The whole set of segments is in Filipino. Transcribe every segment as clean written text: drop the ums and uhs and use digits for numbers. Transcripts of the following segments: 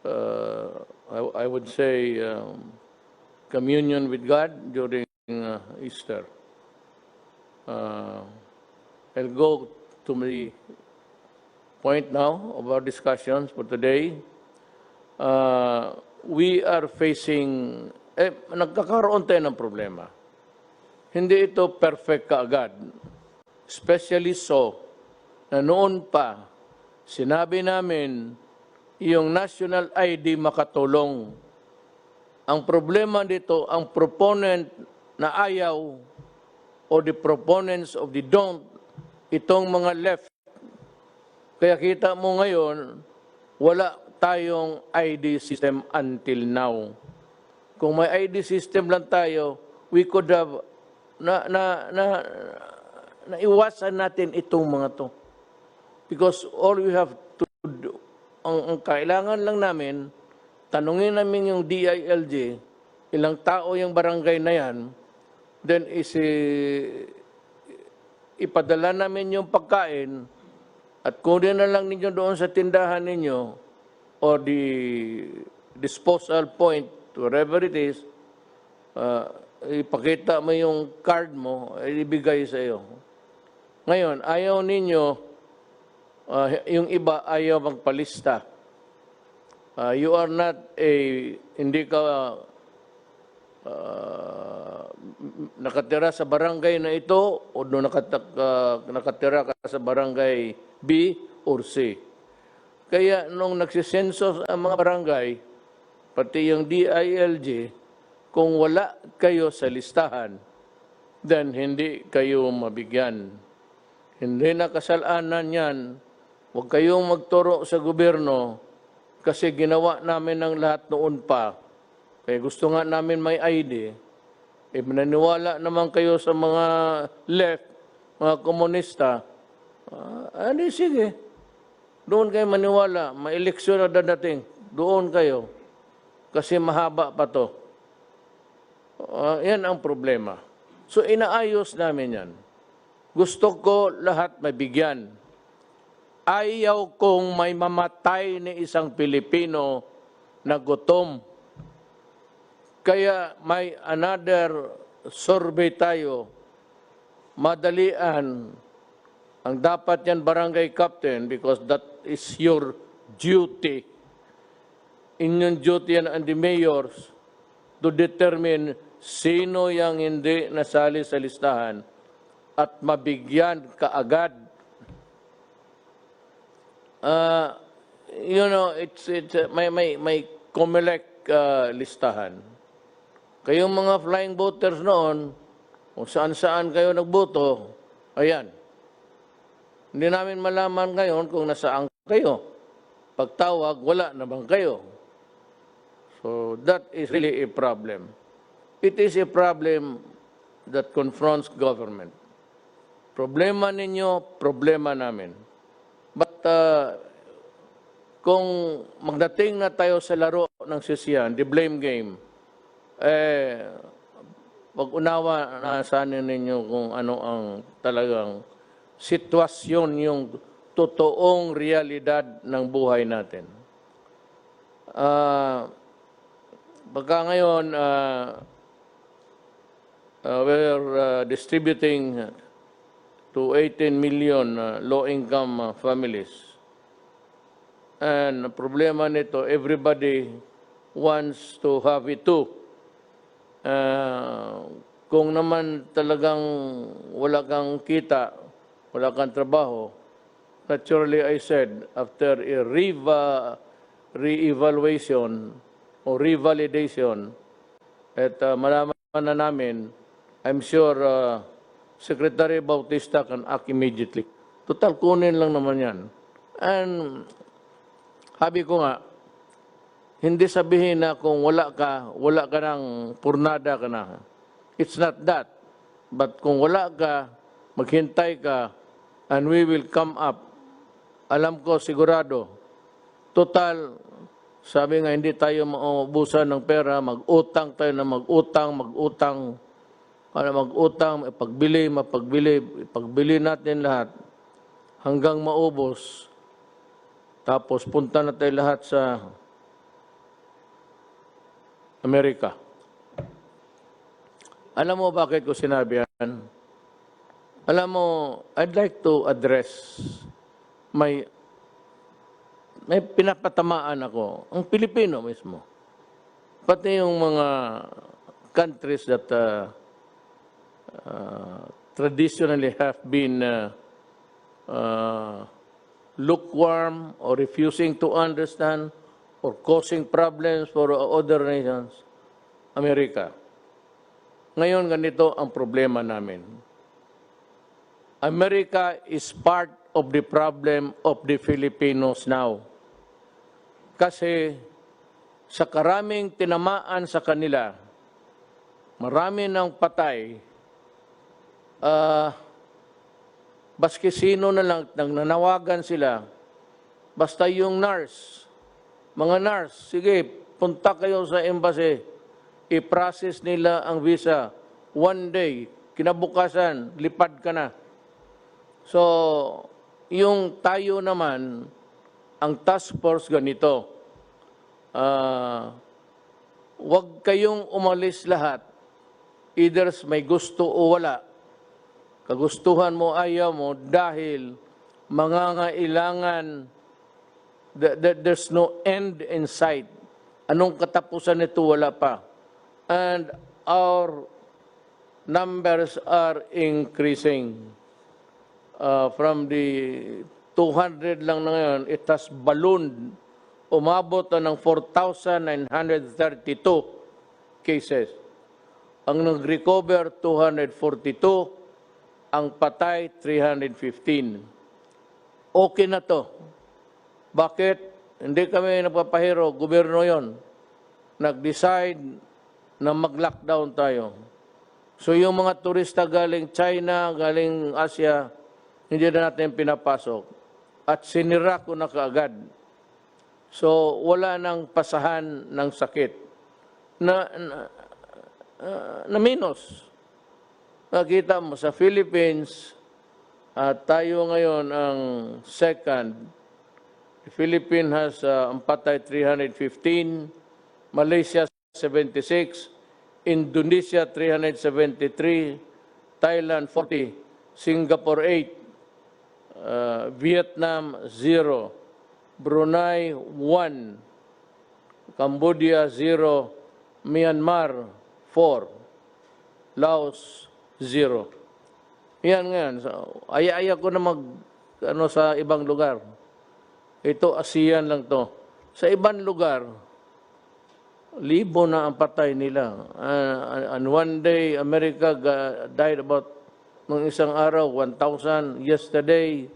I would say, communion with God during Easter. I'll go to the point now of our discussions for today. We are facing, nagkakaroon tayo ng problema. Hindi ito perfect kaagad. Especially so, na noon pa, sinabi namin, yung national ID makatulong. Ang problema dito, ang proponent na ayaw o the proponents of the don't, itong mga left. Kaya kita mo ngayon, wala tayong ID system until now. Kung may ID system lang tayo, we could have naiwasan natin itong mga to. Because all we have to do, ang kailangan lang namin, tanungin namin yung DILG, ilang tao yung barangay na yan, then ipadala namin yung pagkain at kunin na lang ninyo doon sa tindahan ninyo or the disposal point, wherever it is, ipakita mo yung card mo, ibigay sa iyo. Ngayon, ayaw ninyo, yung iba ayaw magpalista. You are not hindi ka nakatira sa barangay na ito o nakatira ka sa barangay B or C. Kaya nung nagsisensos ang mga barangay, pati yung DILG, kung wala kayo sa listahan, then hindi kayo mabigyan. Hindi na kasalanan yan. Huwag kayong magturo sa gobyerno kasi ginawa namin ng lahat noon pa. Kaya gusto nga namin may ID. Mananiwala naman kayo sa mga left, mga komunista. Sige. Doon kayo maniwala. May eleksyon na dadating. Doon kayo. Kasi mahaba pa to. Yan ang problema. So inaayos namin yan. Gusto ko lahat mabigyan. Ayaw kong may mamatay ni isang Pilipino na gutom. Kaya may another survey tayo. Madalian. Ang dapat yan barangay captain because that is your duty. Inyong duty yan and the mayors to determine sino yung hindi nasali sa listahan at mabigyan kaagad. May COMELEC listahan. Kayong mga flying voters noon, kung saan-saan kayo nagboto, ayan. Hindi namin malaman ngayon kung nasaan kayo. Pagtawag, wala naman kayo. So that is really a problem. It is a problem that confronts government. Problema ninyo, problema namin. But kung magdating na tayo sa laro ng sisiyan, the blame game, pag-unawa na sana ninyo kung ano ang talagang sitwasyon, yung totoong realidad ng buhay natin. Baka ngayon, we're distributing to 18 million low-income families. And ang problema nito, everybody wants to have it too. Kung naman talagang wala kang kita, wala kang trabaho, naturally I said, after a re-evaluation o revalidation, at malaman na namin, I'm sure Secretary Bautista can act immediately. Total, kunin lang naman yan. And sabi ko nga, hindi sabihin na kung wala ka ng purnada ka na. It's not that. But kung wala ka, maghintay ka, and we will come up. Alam ko, sigurado. Total, sabi nga, hindi tayo maubusan ng pera, mag-utang tayo na mag-utang, ipagbili natin lahat, hanggang maubos. Tapos punta na tayo lahat sa Amerika. Alam mo bakit ko sinabi yan? Alam mo, I'd like to address may pinapatamaan ako, ang Pilipino mismo. Pati yung mga countries that traditionally have been lukewarm or refusing to understand or causing problems for other nations, Amerika. Ngayon, ganito ang problema namin. America is part of the problem of the Filipinos now. Kasi sa karaming tinamaan sa kanila, marami ng patay, baski sino na lang, nanawagan sila, basta yung nurse, mga nurse, sige, punta kayo sa embassy, i-process nila ang visa, one day, kinabukasan, lipad ka na. So, yung tayo naman, ang task force ganito, wag kayong umalis lahat, either may gusto o wala, kagustuhan mo, ayaw mo, dahil mangangailangan, there's no end in sight. Anong katapusan nito? Wala pa. And our numbers are increasing. From the 200 lang na ngayon, it has ballooned. Umabot na ng 4,932 cases. Ang nag-recover, 242. Ang patay, 315. Okay na to. Bakit? Hindi kami nagpapahiro. Gobyerno yon. Nag-decide na mag-lockdown tayo. So yung mga turista galing China, galing Asia, hindi na natin pinapasok. At sinira ko na kaagad. So wala nang pasahan ng sakit. Na minus. Nakita mo sa Philippines, tayo ngayon ang second. The Philippines has ang patay 315, Malaysia 76, Indonesia 373, Thailand 40, Singapore 8, Vietnam 0, Brunei 1, Cambodia 0, Myanmar 4, Laos 0. Yan ngayon. So, aya ko na sa ibang lugar. Ito, ASEAN lang to. Sa ibang lugar, libo na ang patay nila. And one day, America died about, nung isang araw, 1,000. Yesterday,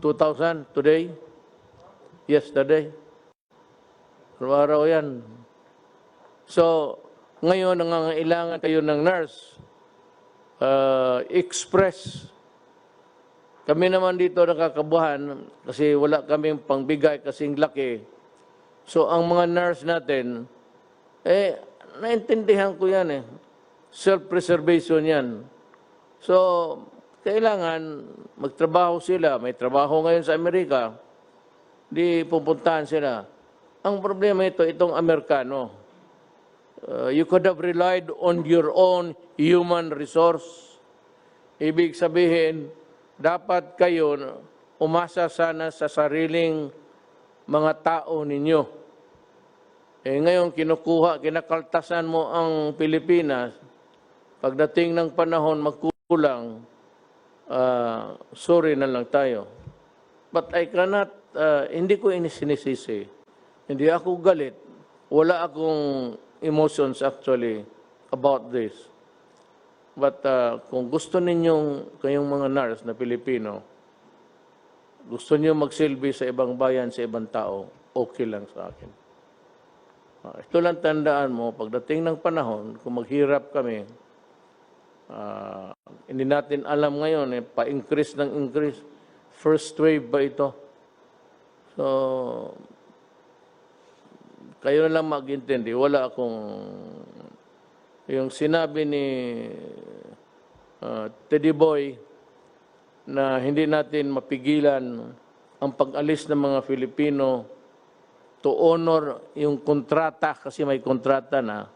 2,000. Today, yesterday. Araw yan. So, ngayon, nangangailangan kayo ng nurse. Express. Kami naman dito nakakabuhan kasi wala kaming pangbigay kasing laki. So, ang mga nurse natin, naintindihan ko yan Self-preservation yan. So, kailangan magtrabaho sila. May trabaho ngayon sa Amerika. Di pupuntahan sila. Ang problema itong Amerikano. You could have relied on your own human resource. Ibig sabihin, dapat kayo umasa sana sa sariling mga tao ninyo. Ngayon, kinakaltasan mo ang Pilipinas. Pagdating ng panahon, magkulang, sorry na lang tayo. But I cannot, hindi ko sinisisi. Hindi ako galit. Wala akong emotions actually about this. But kung gusto ninyong, kayong mga nurse na Pilipino, gusto niyo magsilbi sa ibang bayan, sa ibang tao, okay lang sa akin. Ito lang tandaan mo, pagdating ng panahon, kung maghirap kami, hindi natin alam ngayon, pa-increase ng increase. First wave ba ito? So, kayo na lang mag-intindi. Wala akong... Yung sinabi ni Teddy Boy na hindi natin mapigilan ang pag-alis ng mga Filipino to honor yung kontrata, kasi may kontrata na,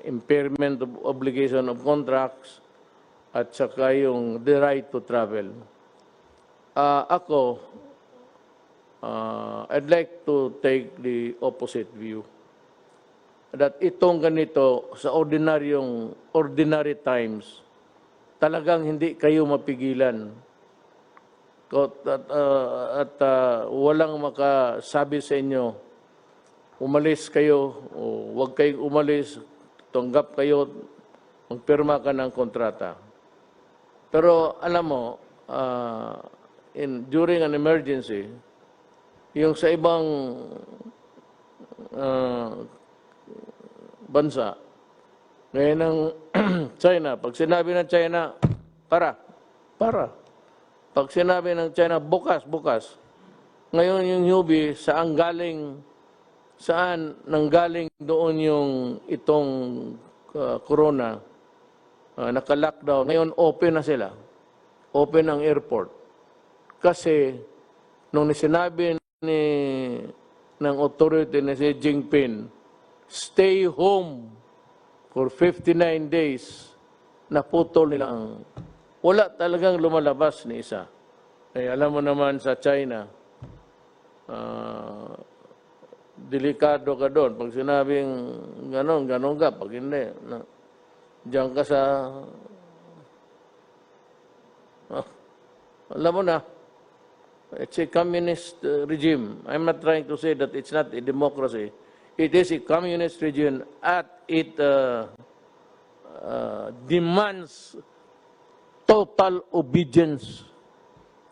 impairment of obligation of contracts, at saka yung the right to travel. Ako, I'd like to take the opposite view. That itong ganito, sa ordinary times, talagang hindi kayo mapigilan. At walang makasabi sa inyo, umalis kayo o huwag kayong umalis, tanggap kayo, magpirma ka ng kontrata. Pero alam mo, during an emergency, yung sa ibang bansa, ngayon ng China, pag sinabi ng China, para. Pag sinabi ng China, bukas. Ngayon yung Yubi, saan nanggaling doon yung itong corona, naka-lockdown. Ngayon open na sila. Open ang airport. Kasi nung sinabi ng authority na si Jinping, stay home for 59 days, naputol nila ang... Wala talagang lumalabas ni isa. Eh, alam mo naman sa China, delikado ka doon. Pag sinabing ganon ka. Pag hindi, diyan ka sa... alam mo na, it's a communist regime. I'm not trying to say that it's not a democracy. It is a communist regime at it demands total obedience.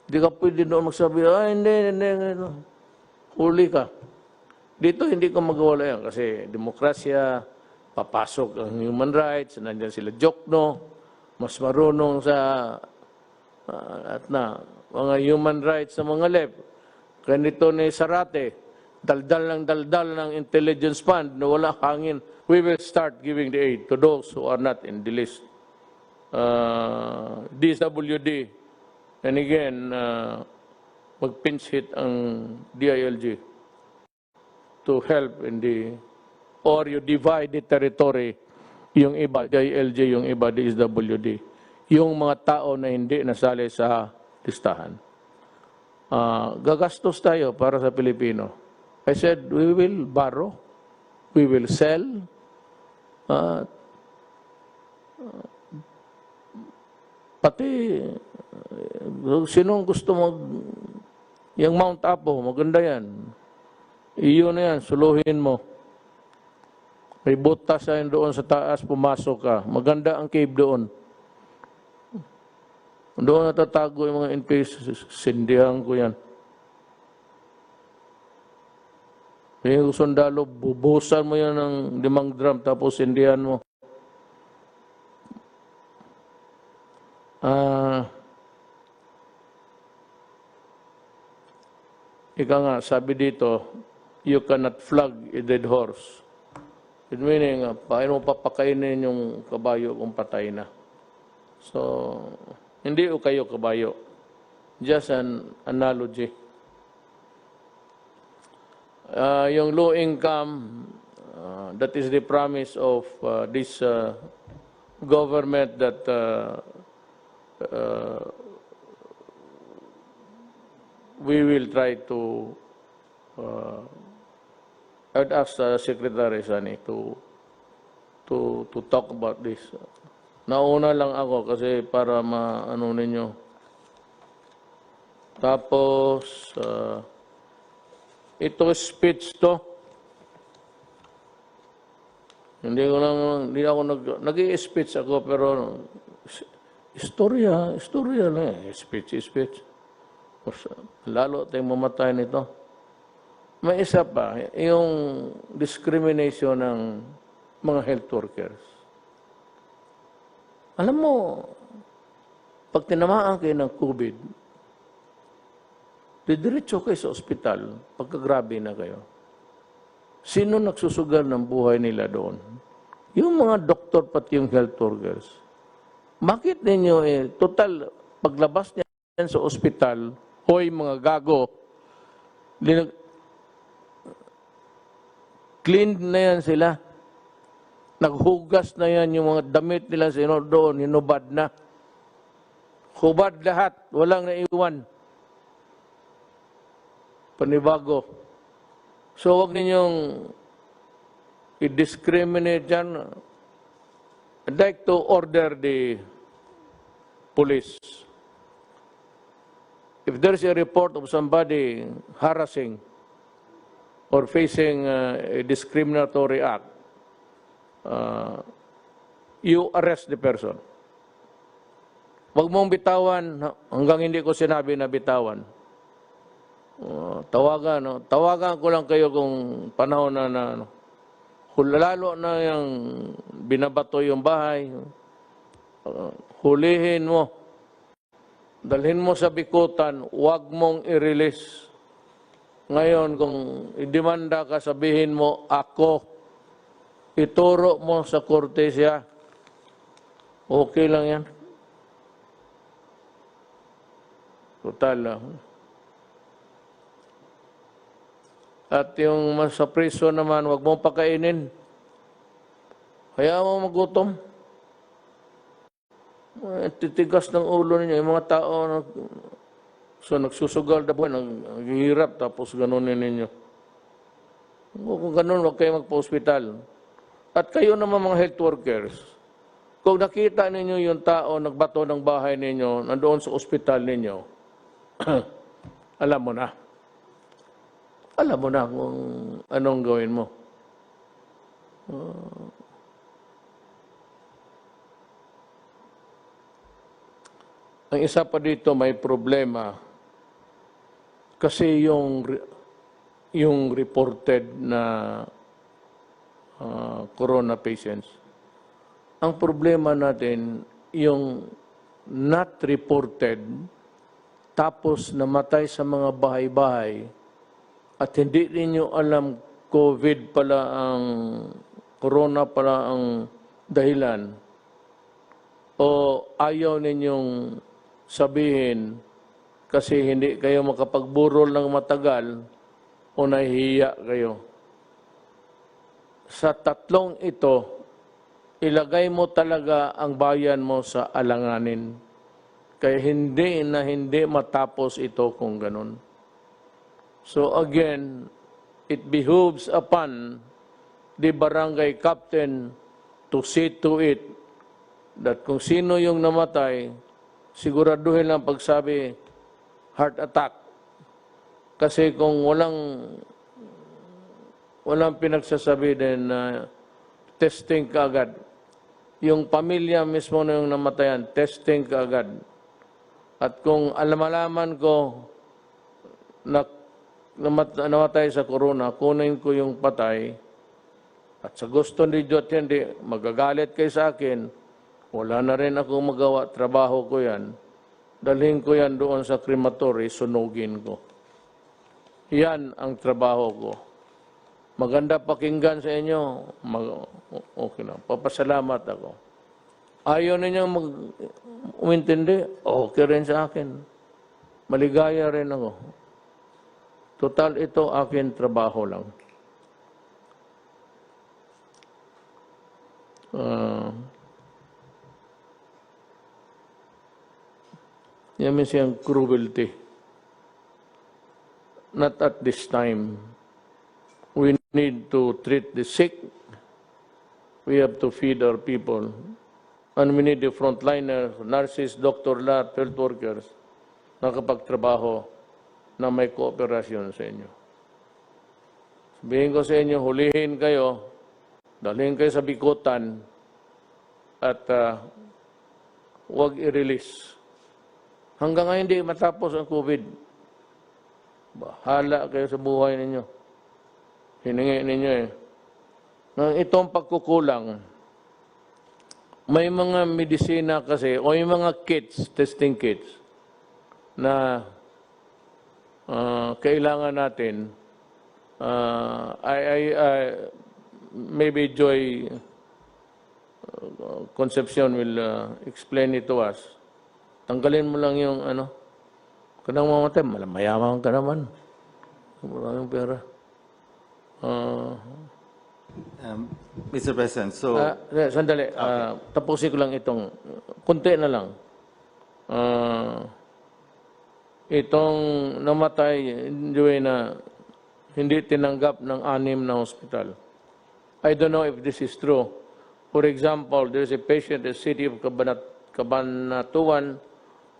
Hindi ka pwede doon magsabi, hindi. Huli ka. Dito hindi ko magawala yan kasi demokrasya, papasok ang human rights, nandiyan sila Jokno, mas marunong sa mga human rights sa mga left. Kaya nito ni Sarate, daldal ng intelligence fund na wala hangin. We will start giving the aid to those who are not in the list. DSWD, and again, mag-pinch hit ang DILG to help in or you divide the territory, yung iba, DILG, yung iba, DSWD, yung mga tao na hindi nasali sa listahan. Gagastos tayo para sa Pilipino. I said, we will borrow, we will sell, pati, sinong gusto yung Mount Apo, maganda yan. Iyo na yan, suluhin mo. May butas yan doon sa taas, pumasok ka. Maganda ang cave doon. Doon natatago yung mga NPS, sindihan ko yan. Yung sundalo, bubusan mo yan ng 5 drum, tapos sindihan mo. Ika nga, sabi dito, you cannot flog a dead horse. It meaning, paano mo papakainin yung kabayo kung patay na? So, hindi o kayo kabayo. Just an analogy. Yung low income, that is the promise of this government that we will try to I'd ask Secretary Sani to talk about this. Nauna lang ako kasi para maano ninyo. Tapos ito speech to. Hindi ako nag-i-speech ako pero istorya lang eh. Speech. Lalo tayong mamatay nito. May isa pa, yung discrimination ng mga health workers. Alam mo, pag tinamaan kayo ng COVID, didiretso kayo sa ospital, pagkagrabe na kayo. Sino nagsusugal ng buhay nila doon? Yung mga doktor pati yung health workers. Bakit ninyo total, paglabas niyan sa ospital, hoy mga gago, cleaned na yan sila. Naghugas na yan yung mga damit nila doon, hinubad na. Hubad lahat, walang naiwan. Panibago. So huwag ninyong i-discriminate dyan. I'd like to order the police. If there's a report of somebody harassing or facing a discriminatory act, you arrest the person. Huwag mong bitawan hanggang hindi ko sinabi na bitawan. Tawagan ko lang kayo kung panahon na lalo na yung binabato yung bahay, hulihin mo, dalhin mo sa bikutan, huwag mong i-release. Ngayon, kung idemanda ka, sabihin mo, ako, ituro mo sa korte siya. Okay lang yan. Total lang. At yung sa prison naman, huwag mong pakainin. Kaya mo magutom. Titigas ng ulo ninyo. Yung mga tao nagsusugal na buhay, naghihirap, tapos ganunin ninyo. Kung ganun, huwag kayo magpa-hospital. At kayo naman mga health workers, kung nakita ninyo yung tao nagbato ng bahay ninyo, nandoon sa ospital ninyo, alam mo na. Alam mo na kung anong gawin mo. Ang isa pa dito, may problema. Kasi yung reported na corona patients, ang problema natin, yung not reported, tapos namatay sa mga bahay-bahay, at hindi ninyo alam COVID pala ang, corona pala ang dahilan, o ayaw ninyong sabihin kasi hindi kayo makapagburol ng matagal o nahihiya kayo. Sa tatlong ito, ilagay mo talaga ang bayan mo sa alanganin. Kaya hindi matapos ito kung ganun. So again, it behooves upon the barangay captain to see to it that kung sino yung namatay, siguraduhin lang pagsabi, heart attack. Kasi kung walang pinagsasabi din na testing kaagad. Yung pamilya mismo na yung namatayan, testing kaagad. At kung malaman ko na namatay sa corona, kunin ko yung patay, at sa gusto ni Diyos hindi, magagalit kayo sa akin, wala na rin ako magawa, trabaho ko yan, dalhin ko yan doon sa crematory, sunugin ko. Yan ang trabaho ko. Maganda pakinggan sa inyo, okay na, papasalamat ako. Ayaw ninyong umintindi, okay rin sa akin. Maligaya rin ako. Total, ito akin trabaho lang. Yan means yung cruelty. Not at this time. We need to treat the sick. We have to feed our people. And we need the frontliners, nurses, doctor, lahat, health workers, nakapagtrabaho na may kooperasyon sa inyo. Sabihin ko sa inyo, hulihin kayo, dalhin kayo sa bikutan, at huwag i-release. Hanggang ngayon hindi matapos ang COVID. Bahala kayo sa buhay ninyo. Hiningi ninyo eh. Nang itong pagkukulang, may mga medisina kasi, o yung mga kits, testing kits, na kailangan natin. Maybe Joy Concepcion will explain it to us. Tanggalin mo lang yung kanang mamatay, mayaman ka naman. Maraming pera. Mr. President, so Sandali, tapusin ko lang itong, kunti na lang. Itong namatay, na hindi tinanggap ng 6 na hospital. I don't know if this is true. For example, there is a patient in the city of Cabanatuan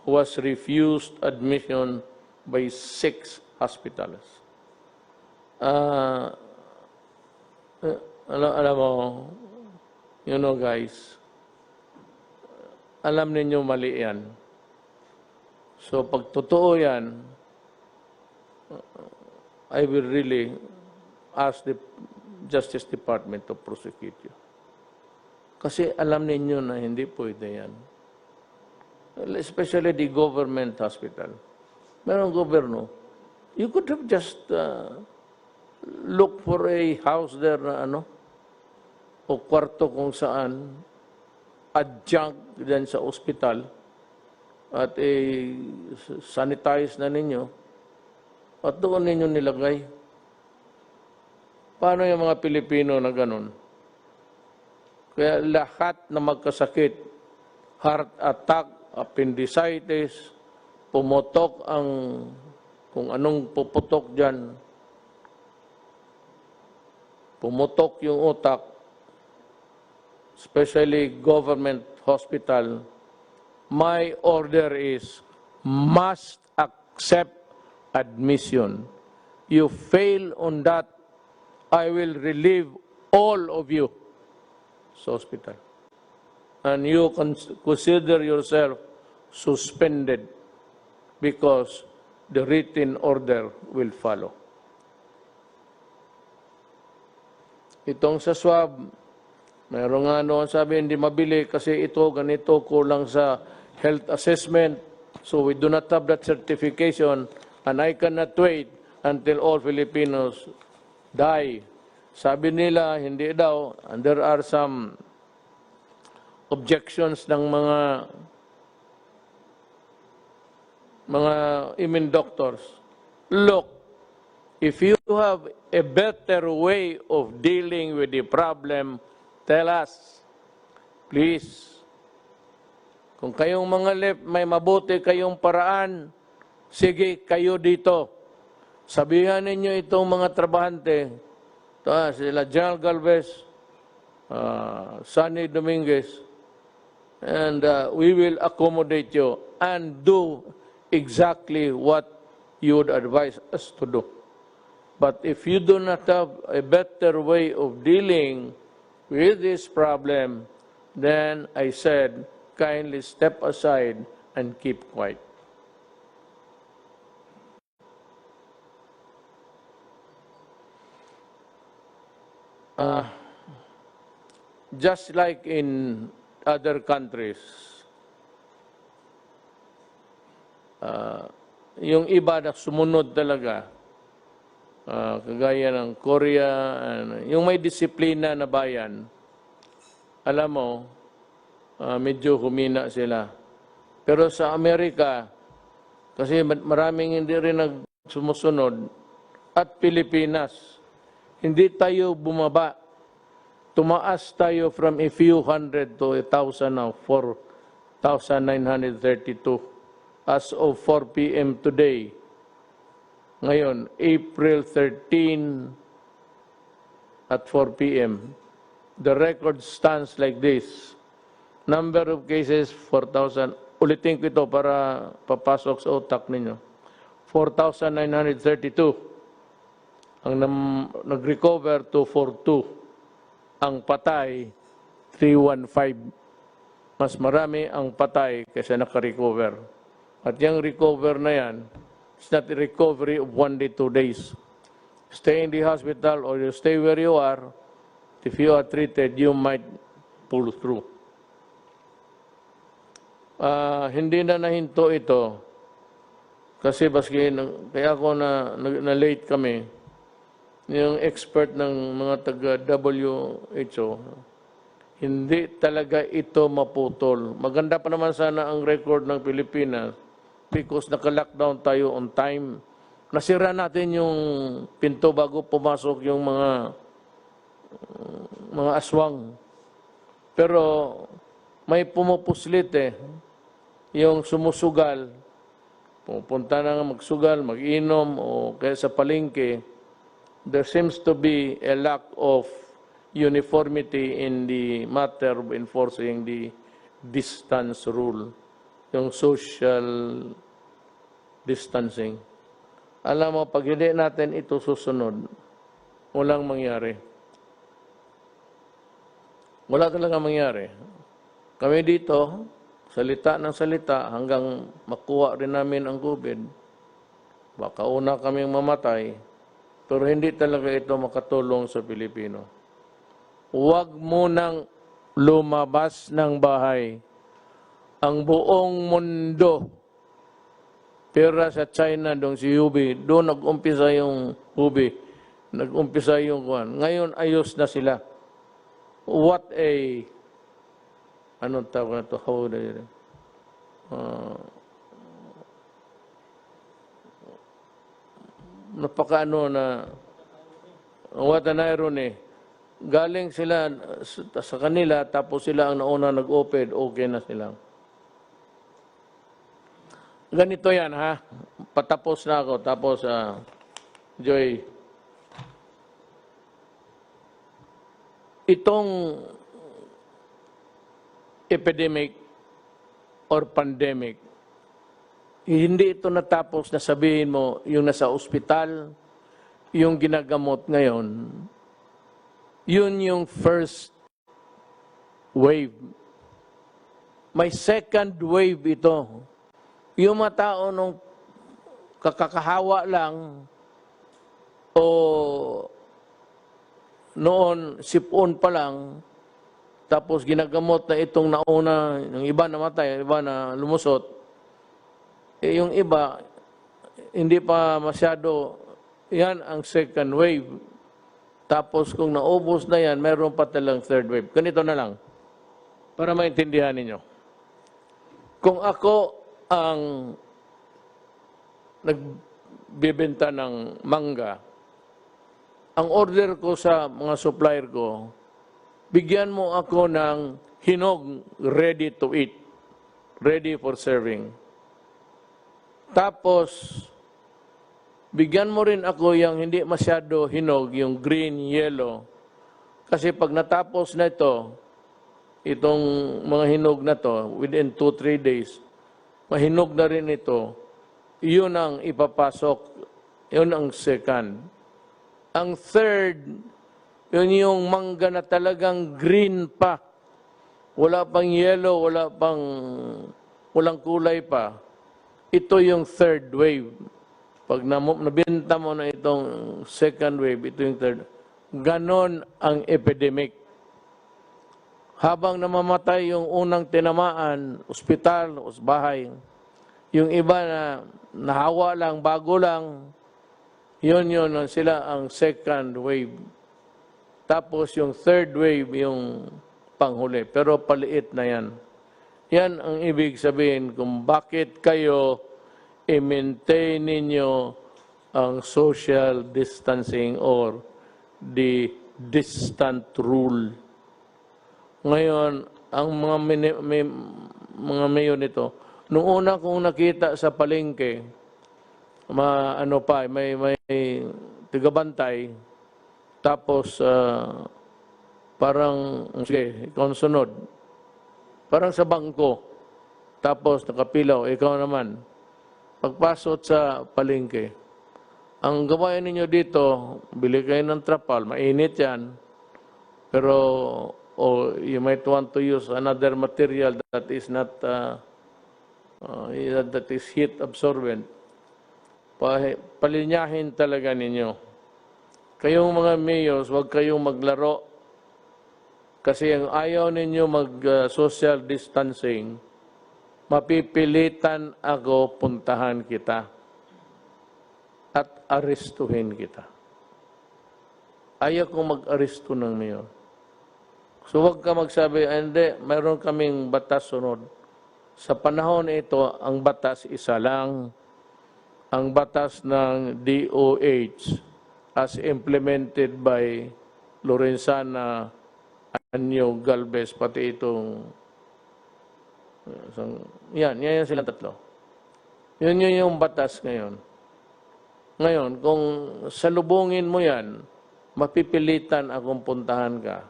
who was refused admission by 6 hospitals. Alam mo, guys, alam ninyo mali yan. So, pag totoo yan, I will really ask the Justice Department to prosecute you. Kasi alam ninyo na hindi pwede yan. Especially the government hospital. Merong gobyerno. You could have just look for a house there na o kwarto kung saan adjunct din sa ospital at sanitize na ninyo at doon ninyo nilagay. Paano yung mga Pilipino na ganun? Kaya lahat na magkasakit, heart attack, appendicitis, pumutok ang kung anong puputok dyan, pumutok yung utak, especially government hospital, my order is must accept admission. You fail on that, I will relieve all of you sa hospital. And you consider yourself suspended because the written order will follow. Itong sa swab, mayroon nga noon sabi hindi mabili kasi ito, ganito, kulang sa health assessment. So we do not have that certification and I cannot wait until all Filipinos die. Sabi nila, hindi daw, and there are some objections ng mga immune doctors. Look, if you have a better way of dealing with the problem, tell us, please. Kung kayong mga may mabuti kayong paraan, sige kayo dito. Sabihan ninyo itong mga trabahante, sila General Galvez, Sunny Dominguez, and we will accommodate you and do exactly what you would advise us to do. But if you do not have a better way of dealing with this problem, then I said, kindly step aside and keep quiet. Just like in other countries, yung iba na sumunod talaga, kagaya ng Korea, yung may disiplina na bayan, alam mo, medyo humina sila. Pero sa Amerika, kasi maraming hindi rin sumusunod, at Pilipinas, hindi tayo bumaba. Tumaas tayo from a few hundred to 1,000 now, 4,932 as of 4 p.m. today. Ngayon, April 13 at 4 p.m. The record stands like this. Number of cases, 4,000. Ulitin ko ito para papasok sa utak ninyo. 4,932. Ang nag-recover, 242. Ang patay, 315. Mas marami ang patay kaysa naka-recover. At yung recover na yan, it's not a recovery of 1 day, 2 days. Stay in the hospital or you stay where you are. If you are treated, you might pull through. Hindi na nahinto ito. Kasi baski, kaya ako na late kami. Yung expert ng mga taga-WHO, hindi talaga ito maputol. Maganda pa naman sana ang record ng Pilipinas because naka-lockdown tayo on time. Nasira natin yung pinto bago pumasok yung mga mga aswang. Pero may pumupuslit yung sumusugal, pupunta na nga magsugal, mag-inom, o kaya sa palengke, there seems to be a lack of uniformity in the matter of enforcing the distance rule, yung social distancing. Alam mo, pag hindi natin ito susunod, walang mangyari. Wala talaga mangyari. Kami dito, salita ng salita, hanggang makuha rin namin ang COVID. Baka una kaming mamatay, pero hindi talaga ito makatulong sa Pilipino. Huwag munang lumabas ng bahay. Ang buong mundo, pera sa China, doon si Hubei, doon nag-umpisa yung Hubei, nag-umpisa yung kuwan. Ngayon, ayos na sila. What a, anong tawag na ito? How would I, napakaano na, what an irony. Galing sila sa kanila, tapos sila ang nauna nag-open, okay na sila. Ganito yan, ha? Patapos na ako. Tapos, Joy, itong epidemic or pandemic, hindi ito natapos na sabihin mo yung nasa ospital, yung ginagamot ngayon, yun yung first wave. May second wave ito. Yung mga tao nung kakakahawa lang o noon sipon pa lang, tapos ginagamot na itong nauna, yung iba namatay, yung iba na lumusot, yung iba hindi pa masyado, yan ang second wave. Tapos kung naubos na yan, meron pa talang third wave. Ganito na lang, para maintindihan ninyo. Kung ako ang nagbibenta ng mangga, ang order ko sa mga supplier ko, bigyan mo ako ng hinog ready to eat, ready for serving. Tapos, bigyan mo rin ako yung hindi masyado hinog, yung green, yellow. Kasi pag natapos na ito, itong mga hinog na to, within 2-3 days, mahinog na rin ito, yun ang ipapasok, yun ang second. Ang third, yun yung mangga na talagang green pa. Wala pang yellow, walang kulay pa. Ito yung third wave. Pag nabenta mo na itong second wave, ito yung third. Ganon ang epidemic. Habang namamatay yung unang tinamaan, ospital, bahay, yung iba na nahawa lang, bago lang, yun sila ang second wave. Tapos yung third wave, yung panghuli. Pero paliit na yan. Yan ang ibig sabihin kung bakit kayo i-maintain ninyo ang social distancing or the distant rule. Ngayon, ang mga mayo nito, noong una kong nakita sa palengke, may tigabantay, tapos parang, sige, ikaw ang sunod, parang sa bangko, tapos nakapilaw, ikaw naman, pagpasok sa palengke, ang gawain ninyo dito, bili kayo ng trapal, mainit yan, pero you might want to use another material that is not, that is heat absorbent. Palinyahin talaga ninyo. Kayong mga mayors, huwag kayong maglaro. Kasi ang ayaw ninyo mag-social distancing, mapipilitan ako puntahan kita at arestuhin kita. Ayaw kong mag-aresto ng mayor. So huwag ka magsabi, hindi, mayroon kaming batas sunod. Sa panahon ito, ang batas isa lang. Ang batas ng DOH as implemented by Lorenzana, Anyo, Galvez, pati itong yan silang tatlo. Yun yung batas ngayon. Ngayon, kung salubungin mo yan, mapipilitan akong puntahan ka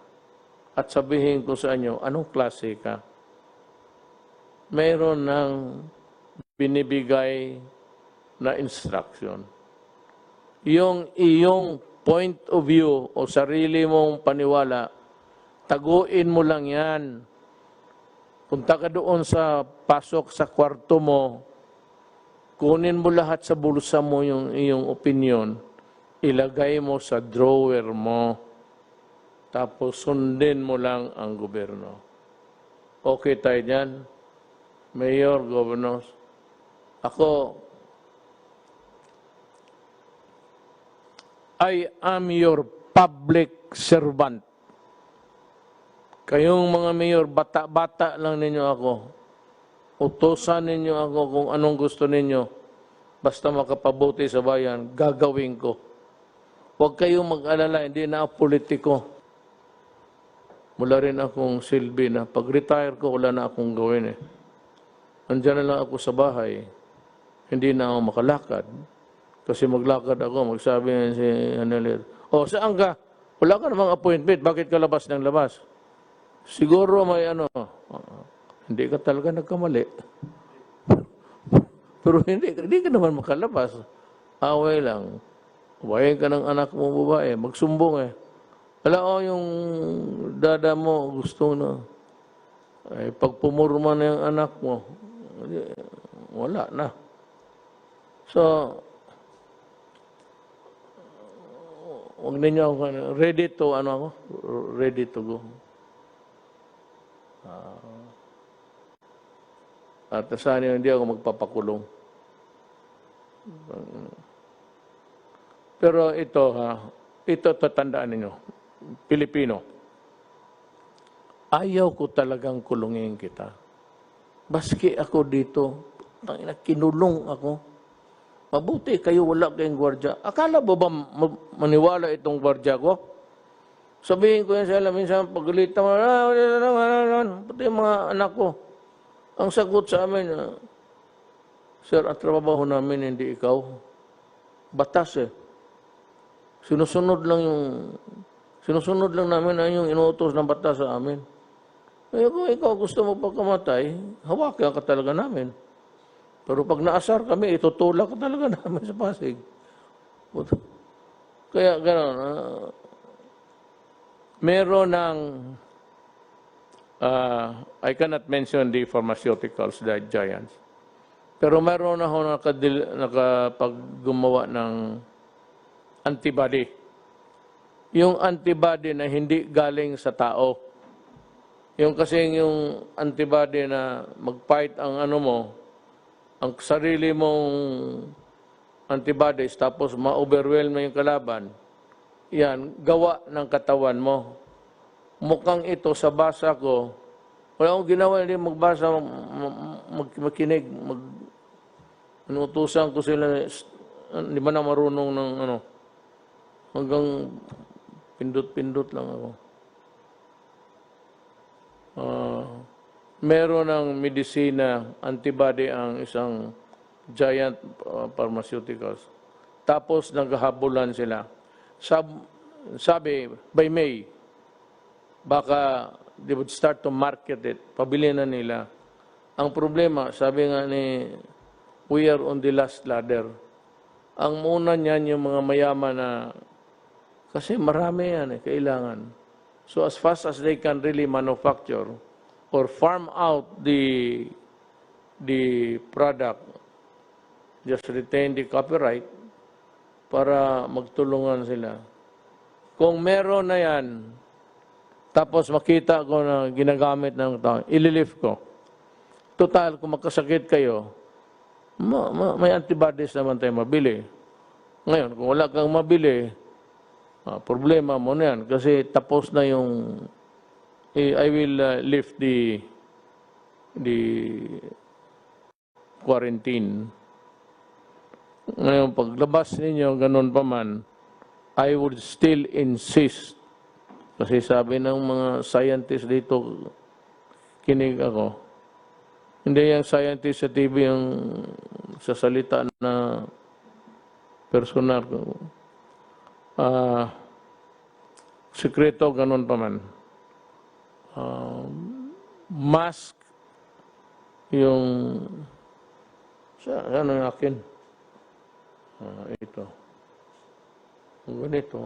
at sabihin ko sa inyo, anong klase ka? Mayroon ng binibigay na instruction. Yung iyong point of view o sarili mong paniwala, taguin mo lang yan. Punta ka doon sa pasok sa kwarto mo, kunin mo lahat sa bulsa mo yung iyong opinion, ilagay mo sa drawer mo, tapos sundin mo lang ang gobyerno. Okay tayo dyan? Mayor, governors. Ako, I am your public servant. Kayong mga mayor, bata-bata lang ninyo ako. Utosan ninyo ako kung anong gusto ninyo. Basta makapabuti sa bayan, gagawin ko. Huwag kayong mag-alala, hindi na ako politiko. Mula rin akong silbi na pag-retire ko, wala na akong gawin eh. Nandiyan na lang ako sa bahay. Hindi na ako makalakad. Kasi maglakad ako, magsabi si Hanelir, saan ka? Wala ka namang appointment, bakit ka labas ng labas? Siguro may hindi ka talaga nagkamali. Pero hindi ka naman makalabas. Away lang. Uwayin ka ng anak mo babae, magsumbong eh. Wala yung dada mo, gusto na. Ay, pag pumurma na yung anak mo, wala na. So, huwag ninyo ako, ready to go. At sana hindi ako magpapakulong. Pero ito tatandaan ninyo, Pilipino, ayaw ko talagang kulungin kita. Baski ako dito, kinulong ako. Mabuti kayo, wala kayong gwardya. Akala ba maniwala itong gwardya ko? Sabihin ko yan sa alam, minsan paglitan mo, pati yung mga anak ko. Ang sagot sa amin, Sir, ang trabaho namin, hindi ikaw. Batas eh. Sinusunod lang namin yung inuutos ng batas sa amin. Kaya kung ikaw gusto mo pagkamatay, hawakan ka talaga namin. Pero pag naasar kami, itutulak ka talaga namin sa Pasig. Kaya gano'n, meron ng, I cannot mention the pharmaceuticals, the giants. Pero meron ako nakapaggumawa ng antibody. Yung antibody na hindi galing sa tao. Yung kasing yung antibody na mag-fight ang ang sarili mong antibodies, tapos ma-overwhelm mo yung kalaban, yan, gawa ng katawan mo. Mukhang ito sa basa ko, wala akong ginawa, hindi magbasa, makinig, inutusan ko sila, hindi ba na marunong ng hanggang pindot-pindot lang ako. Meron ng medisina, antibody ang isang giant pharmaceuticals. Tapos naghahabulan sila. Sabi, by May, baka they would start to market it. Pabili na nila. Ang problema, sabi nga we are on the last ladder. Ang muna niyan yung mga mayaman na, kasi marami yan kailangan. So as fast as they can really manufacture or farm out the product, just retain the copyright para magtulungan sila. Kung meron na yan, tapos makita ko na ginagamit ng tao, ililift ko. Total, kung magkasakit kayo, may antibodies naman tayo mabili. Ngayon, kung wala kang mabili, problema mo na yan. Kasi tapos na yung, I will lift the quarantine. Ngayon, paglabas ninyo, ganun pa man, I would still insist Kasi sabi ng mga scientist dito, kinig ako, hindi yung scientist sa TV yung sa salita na personal. Sekreto, ganun pa man. Mask yung ano yung akin? Ito. Ganito.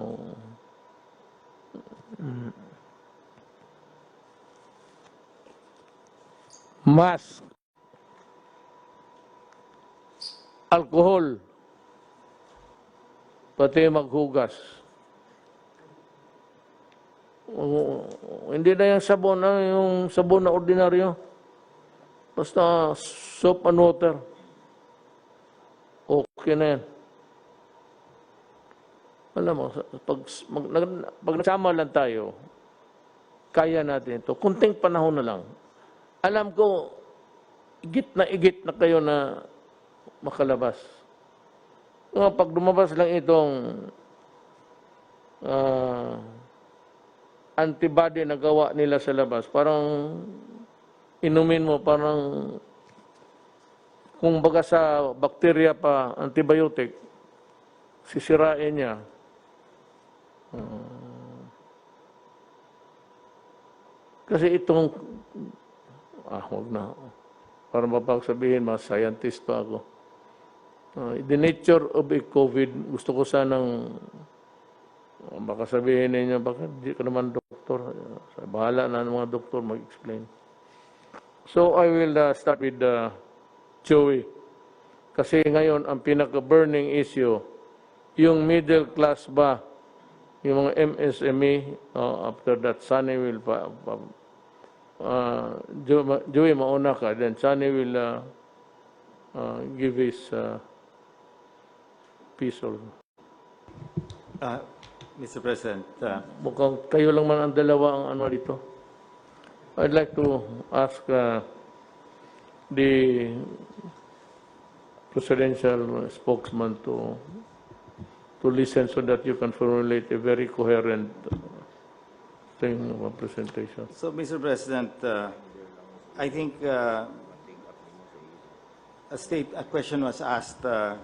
Mask. Alcohol. Pati maghugas. Hindi na yung sabon na ordinaryo. Basta soap and water. Okay na yan. Alam mo, pag nagsama lang tayo, kaya natin ito. Kunting panahon na lang. Alam ko, igit na kayo na makalabas. Pag lumabas lang itong antibody na gawa nila sa labas, parang inumin mo, parang kung baga sa bakterya pa, antibiotic, sisirain niya. Kasi itong, wag na. Para mapagsabihin, mga scientist pa ako. The nature of a COVID, gusto ko sanang, baka sabihin ninyo, bakit di ka naman doktor? Bahala na ng mga doktor mag-explain. So I will start with Joey. Kasi ngayon, ang pinaka-burning issue, yung middle class ba, yung mga MSME, after that, Sunny will Joey, mauna ka, then Sunny will give his piece of. Mr. President. Mukhang kayo lang man ang dalawa ang ano dito. I'd like to ask the presidential spokesman to listen so that you can formulate a very coherent thing of a presentation. So, Mr. President, I think a question was asked a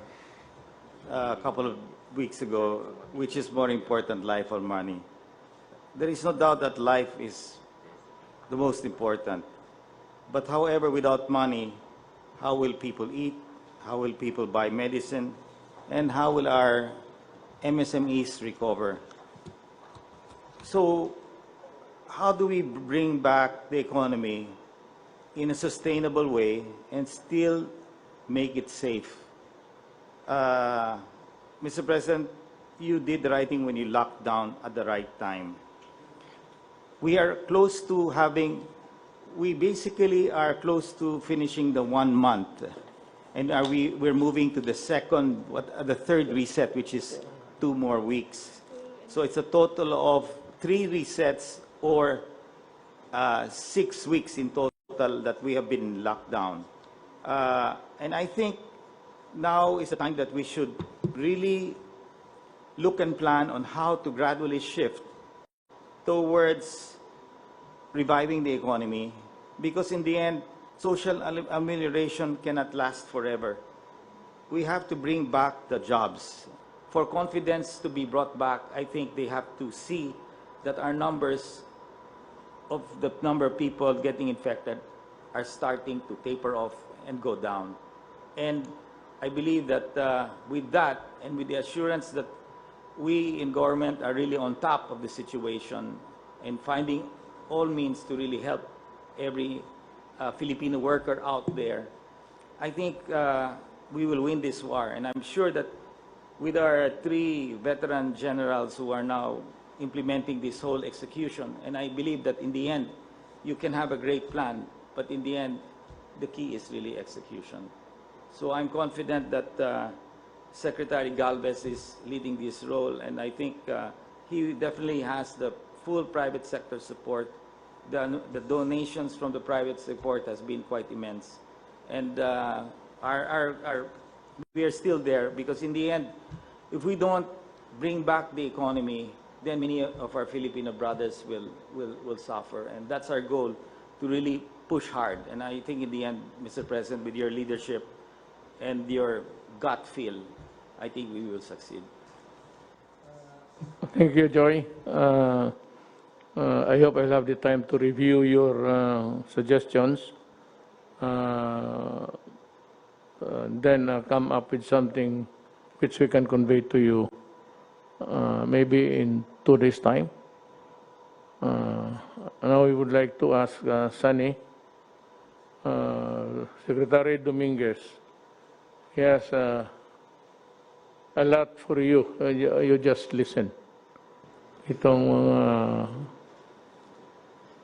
couple of weeks ago, which is more important, life or money? There is no doubt that life is the most important. But however, without money, how will people eat? How will people buy medicine? And how will our MSMEs recover? So, how do we bring back the economy in a sustainable way and still make it safe? Mr. President, you did the right thing when you locked down at the right time. We are close to we basically are close to finishing the 1 month. And we're moving to the third reset, which is 2 more weeks. So it's a total of 3 resets or 6 weeks in total that we have been locked down. And I think now is the time that we should really look and plan on how to gradually shift towards reviving the economy, because in the end, social amelioration cannot last forever. We have to bring back the jobs. For confidence to be brought back, I think they have to see that our numbers of the number of people getting infected are starting to taper off and go down. And I believe that with that and with the assurance that we in government are really on top of the situation and finding all means to really help every Filipino worker out there, I think we will win this war. And I'm sure that with our 3 veteran generals who are now implementing this whole execution, and I believe that in the end, you can have a great plan, but in the end, the key is really execution. So I'm confident that Secretary Galvez is leading this role, and I think he definitely has the full private sector support. The donations from the private support has been quite immense. And we are still there, because in the end, if we don't bring back the economy, then many of our Filipino brothers will suffer. And that's our goal, to really push hard. And I think in the end, Mr. President, with your leadership and your gut feel, I think we will succeed. Thank you, Joy. I hope I'll have the time to review your suggestions, then come up with something which we can convey to you maybe in 2 days' time. Now we would like to ask Sunny, Secretary Dominguez. He has a lot for you. You just listen. Itong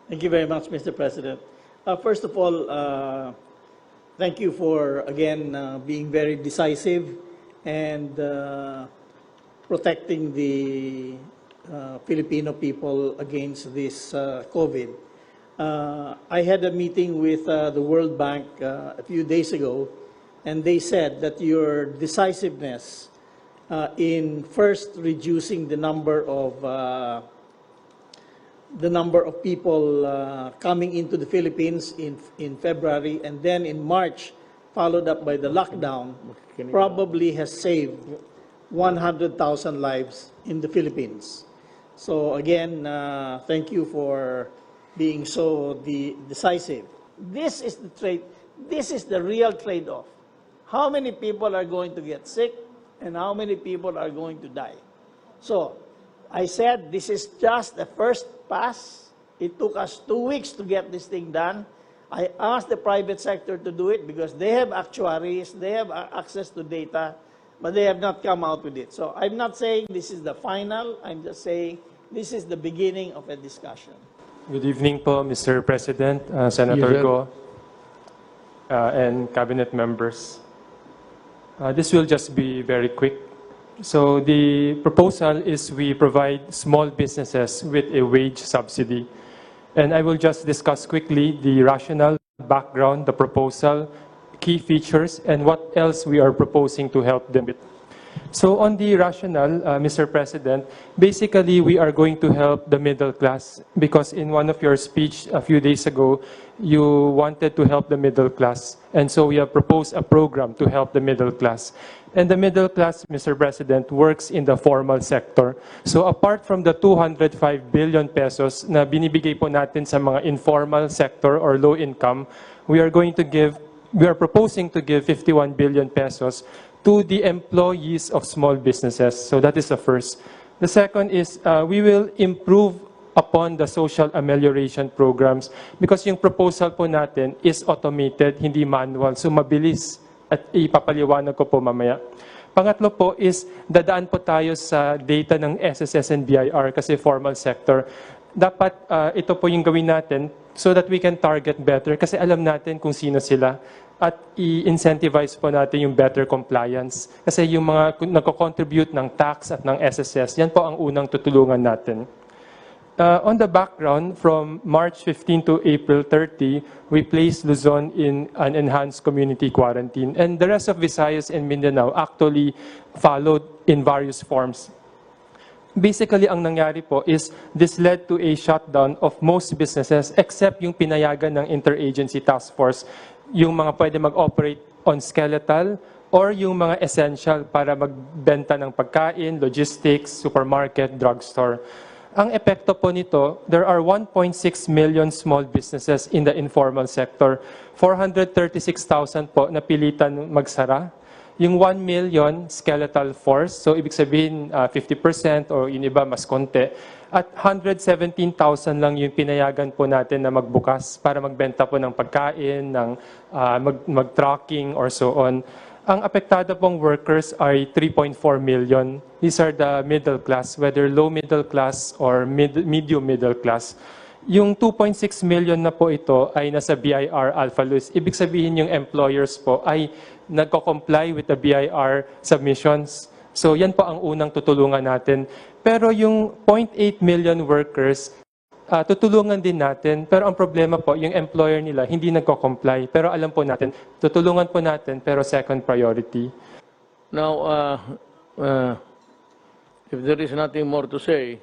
Thank you very much, Mr. President. First of all, thank you for, again, being very decisive and protecting the Filipino people against this COVID. I had a meeting with the World Bank a few days ago, and they said that your decisiveness in first reducing the number of people coming into the Philippines in February, and then in March, followed up by the lockdown, probably has saved 100,000 lives in the Philippines. So again, thank you for being so decisive. This is the trade. This is the real trade-off. How many people are going to get sick and how many people are going to die? So I said this is just the first pass. It took us 2 weeks to get this thing done. I asked the private sector to do it because they have actuaries, they have access to data, but they have not come out with it. So I'm not saying this is the final, I'm just saying this is the beginning of a discussion. Good evening po, Mr. President, Senator Yes, sir. Go, and cabinet members. This will just be very quick. So the proposal is we provide small businesses with a wage subsidy. And I will just discuss quickly the rationale, background, the proposal, key features, and what else we are proposing to help them with. So on the rationale, Mr. President, basically we are going to help the middle class because in one of your speech a few days ago, you wanted to help the middle class. And so we have proposed a program to help the middle class. And the middle class, Mr. President, works in the formal sector. So apart from the 205 billion pesos na binibigay po natin sa mga informal sector or low income, we are proposing to give 51 billion pesos to the employees of small businesses. So that is the first. The second is we will improve upon the social amelioration programs because yung proposal po natin is automated, hindi manual. So mabilis at ipapaliwanag ko po mamaya. Pangatlo po is dadaan po tayo sa data ng SSS and BIR kasi formal sector. Dapat ito po yung gawin natin so that we can target better kasi alam natin kung sino sila at i-incentivize po natin yung better compliance. Kasi yung mga nagko-contribute ng tax at ng SSS, yan po ang unang tutulungan natin. On the background, from March 15 to April 30, we placed Luzon in an enhanced community quarantine. And the rest of Visayas and Mindanao actually followed in various forms. Basically, ang nangyari po is this led to a shutdown of most businesses except yung pinayagan ng Interagency Task Force, yung mga pwede mag-operate on skeletal or yung mga essential para magbenta ng pagkain, logistics, supermarket, drugstore. Ang epekto po nito, there are 1.6 million small businesses in the informal sector. 436,000 po napilitan magsara. Yung 1 million skeletal force, so ibig sabihin 50% o yung iba mas konti. At 117,000 lang yung pinayagan po natin na magbukas para magbenta po ng pagkain, ng mag-tracking or so on. Ang apektado pong workers ay 3.4 million. These are the middle class, whether low middle class or medium middle class. Yung 2.6 million na po ito ay nasa BIR Alpha Luz. Ibig sabihin yung employers po ay nagko-comply with the BIR submissions. So yan po ang unang tutulungan natin. Pero yung 0.8 million workers, tutulungan din natin, pero ang problema po, yung employer nila hindi nagko-comply. Pero alam po natin, tutulungan po natin, pero second priority. Now, if there is nothing more to say,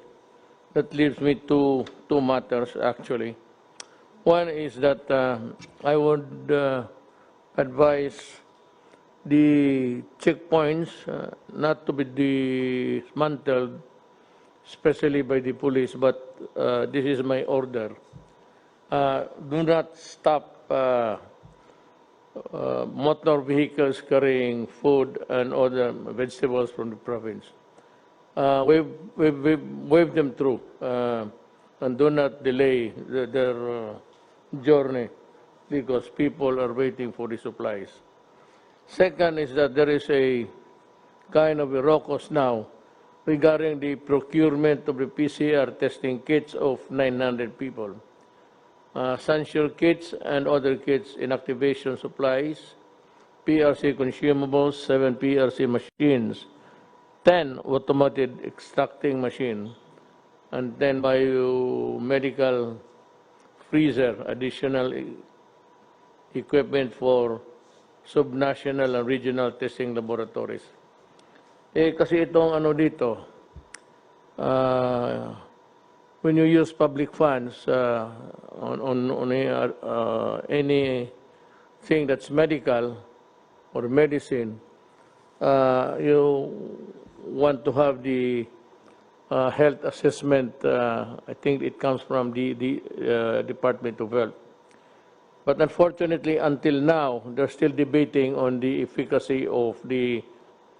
that leaves me to two matters, actually. One is that I would advise the checkpoints not to be dismantled, especially by the police, but this is my order. Do not stop motor vehicles carrying food and other vegetables from the province. Wave them through and do not delay their journey because people are waiting for the supplies. Second is that there is a kind of a raucous now regarding the procurement of the PCR testing kits of 900 people. Essential kits and other kits, inactivation supplies, PRC consumables, 7 PRC machines, 10 automated extracting machine, and 10 biomedical freezer, additional equipment for subnational and regional testing laboratories. Kasi itong ano dito, when you use public funds on anything that's medical or medicine, you want to have the health assessment. I think it comes from the Department of Health. But unfortunately, until now, they're still debating on the efficacy of the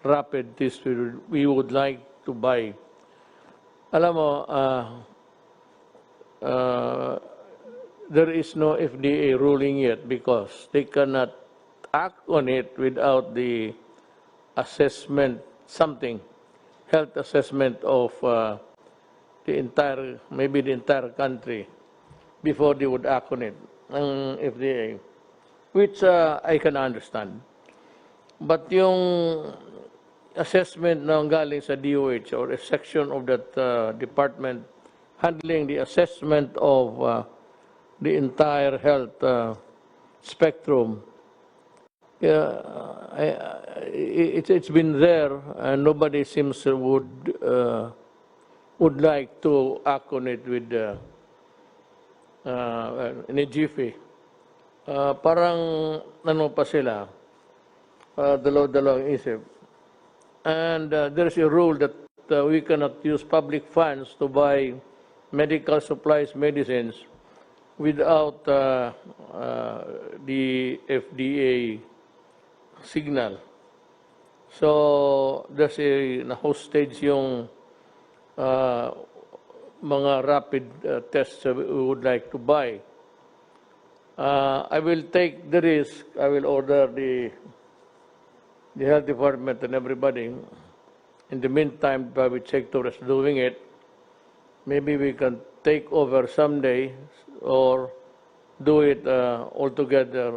rapid test we would like to buy. Alam mo, there is no FDA ruling yet because they cannot act on it without the assessment, health assessment of maybe the entire country before they would act on it, ang FDA, which I can understand. But yung assessment na galing sa DOH or a section of that department handling the assessment of the entire health spectrum, it's been there and nobody seems would like to act on it with in a jiffy. Parang ano pa sila, dalaw-dalawang isip. And there's a rule that we cannot use public funds to buy medical supplies, medicines, without the FDA signal. So there's a hostage yung mga rapid tests we would like to buy. I will take the risk. I will order the health department and everybody. In the meantime, private sector is doing it. Maybe we can take over someday or do it all together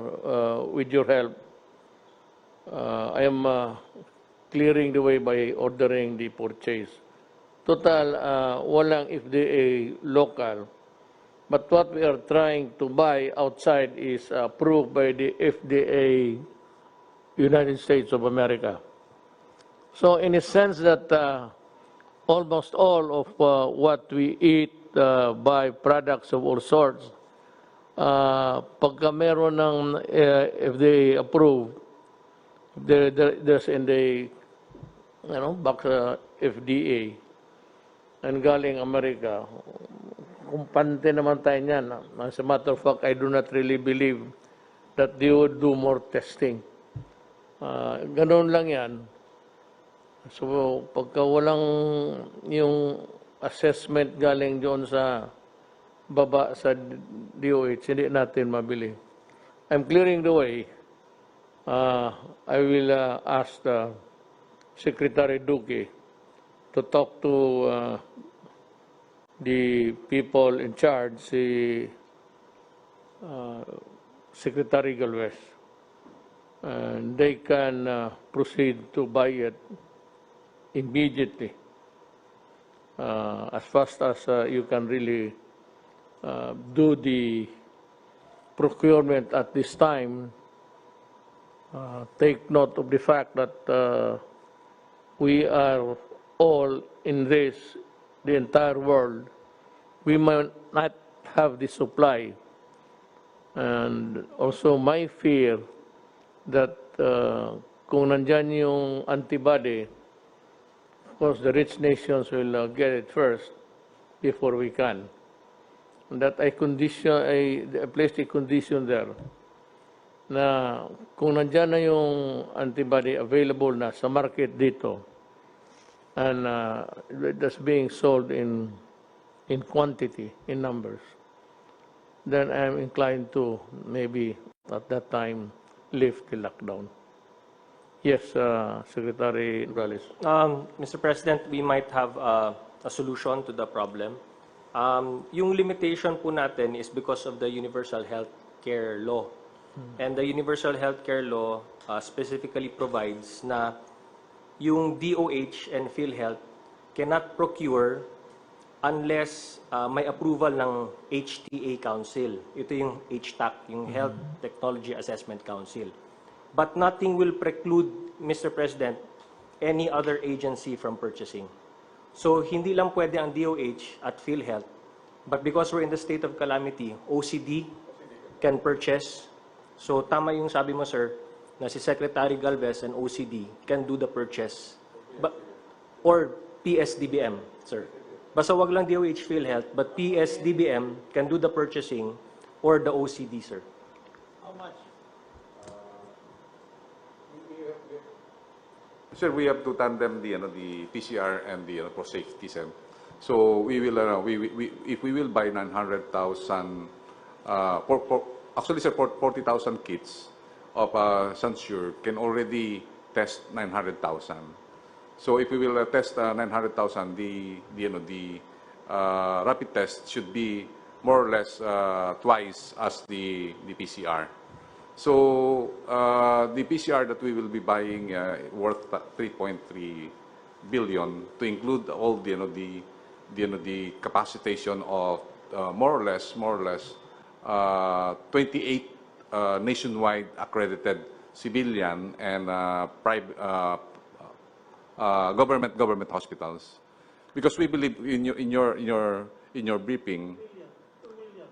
with your help. I am clearing the way by ordering the purchase. Total, walang FDA local. But what we are trying to buy outside is approved by the FDA United States of America. So in a sense that almost all of what we eat by products of all sorts, pagka meron ng FDA approved, there's in the back FDA and galing America, kumpante naman tayo niyan. As a matter of fact, I do not really believe that they would do more testing. Ganoon lang yan. So, pagka walang yung assessment galing doon sa baba sa DOH, hindi natin mabili. I'm clearing the way. I will ask Secretary Duque to talk to the people in charge, si Secretary Galvez. And they can proceed to buy it immediately, as fast as you can really do the procurement at this time. Take note of the fact that we are all in this, the entire world, we might not have the supply. And also my fear that kung nandyan yung antibody, of course the rich nations will get it first before we can. And that I placed a condition there na kung nandyan na yung antibody available na sa market dito and that's being sold in quantity, in numbers, then I'm inclined to maybe at that time lift the lockdown. Yes, Secretary Morales. Mr. President, we might have a solution to the problem. Yung limitation po natin is because of the Universal Health Care Law. And the Universal Health Care Law specifically provides na yung DOH and PhilHealth cannot procure unless may approval ng HTA Council. Ito yung HTAC, yung Health Technology Assessment Council. But nothing will preclude, Mr. President, any other agency from purchasing. So hindi lang pwede ang DOH at PhilHealth, but because we're in the state of calamity, OCD can purchase. So tama yung sabi mo, sir, na si Secretary Galvez and OCD can do the purchase. Or PSDBM, sir. Basta wag lang DOH PhilHealth, but PSDBM can do the purchasing or the OCD, sir. How much? Sir, we have to tandem the PCR and the for safety. Sir. So we will if we will buy 900,000 actually sir 40,000 kits of Sansure can already test 900,000. So if we will test 900,000, the rapid test should be more or less twice as the PCR. So the PCR that we will be buying worth 3.3 billion to include all the capacitation of more or less 28 nationwide accredited civilian and private government hospitals, because we believe in your briefing. 2 million.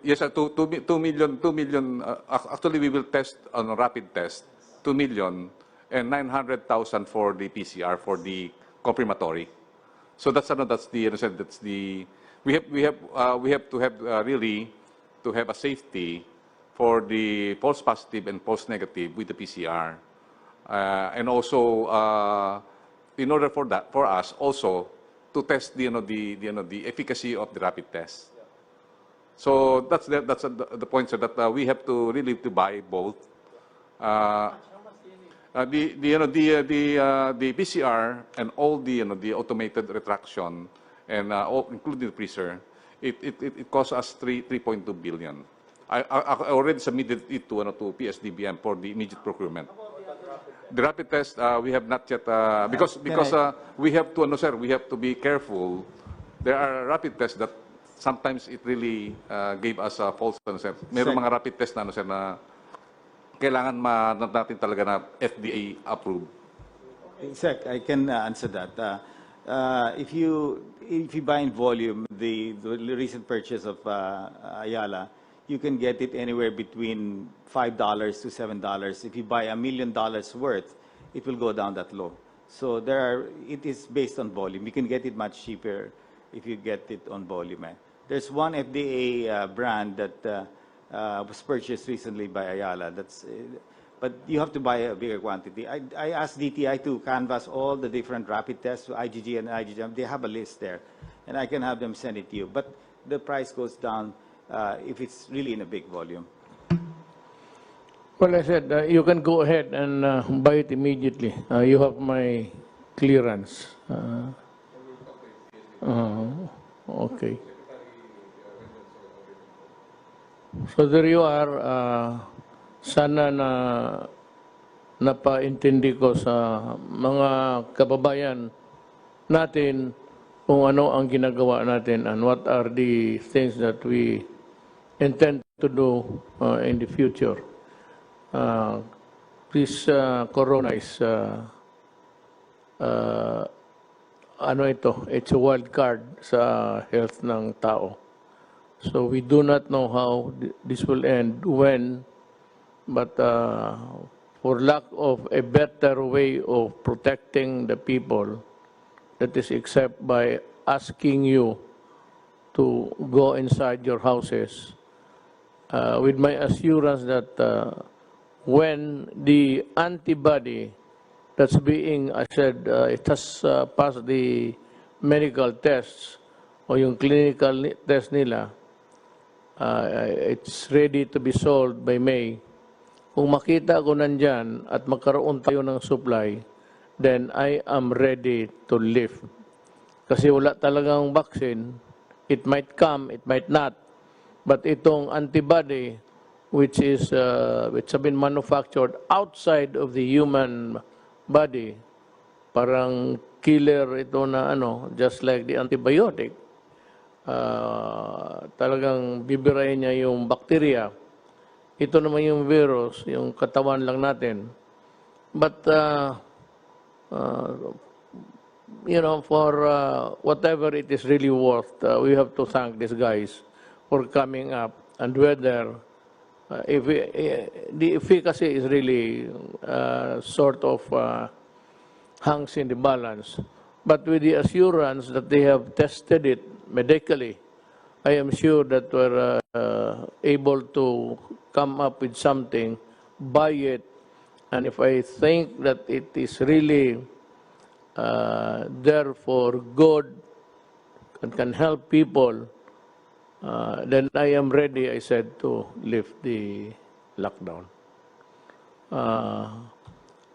Yes, 2 million. Actually, we will test on a rapid test 2 million and 900,000 for the PCR for the confirmatory. So that's the we have to have really to have a safety for the false positive and false negative with the PCR, and also in order for us also to test the efficacy of the rapid test. So that's the point, sir, that we have to really to buy both. The PCR and all the automated retraction and including the freezer, it costs us 3.2 billion. I already submitted it to PSDBM for the immediate procurement. The rapid test we have not yet because we have to sir, we have to be careful. There are rapid tests that sometimes it really gave us a false sir. Mayroong mga rapid test na sir na kailangan natin talaga na FDA approved. Sec, I can answer that. If you buy in volume, the recent purchase of Ayala, you can get it anywhere between $5 to $7. If you buy $1 million worth, it will go down that low. So it is based on volume. You can get it much cheaper if you get it on volume. There's one FDA brand that was purchased recently by Ayala. But you have to buy a bigger quantity. I asked DTI to canvass all the different rapid tests, IgG and IgM. They have a list there, and I can have them send it to you. But the price goes down if it's really in a big volume. Well, I said you can go ahead and buy it immediately. You have my clearance. Okay. So there you are. Sana na napaintindi ko sa mga kababayan natin kung ano ang ginagawa natin and what are the things that we intend to do in the future. This corona is uh, ano ito, it's a wild card sa health ng tao. So we do not know how this will end, when, but for lack of a better way of protecting the people, that is except by asking you to go inside your houses, with my assurance that when the antibody that's being, I said, it has passed the medical tests o yung clinical test nila, it's ready to be sold by May. Kung makita ko nandyan at magkaroon tayo ng supply, then I am ready to lift. Kasi wala talagang vaccine. It might come, it might not. But itong antibody, which have been manufactured outside of the human body, parang killer ito na just like the antibiotic. Talagang bibirahin niya yung bacteria. Ito naman yung virus, yung katawan lang natin. But, for whatever it is really worth, we have to thank these guys for coming up, and whether the efficacy is really sort of hangs in the balance. But with the assurance that they have tested it medically, I am sure that we're able to come up with something, buy it, and if I think that it is really there for good and can help people, then I am ready, I said, to lift the lockdown.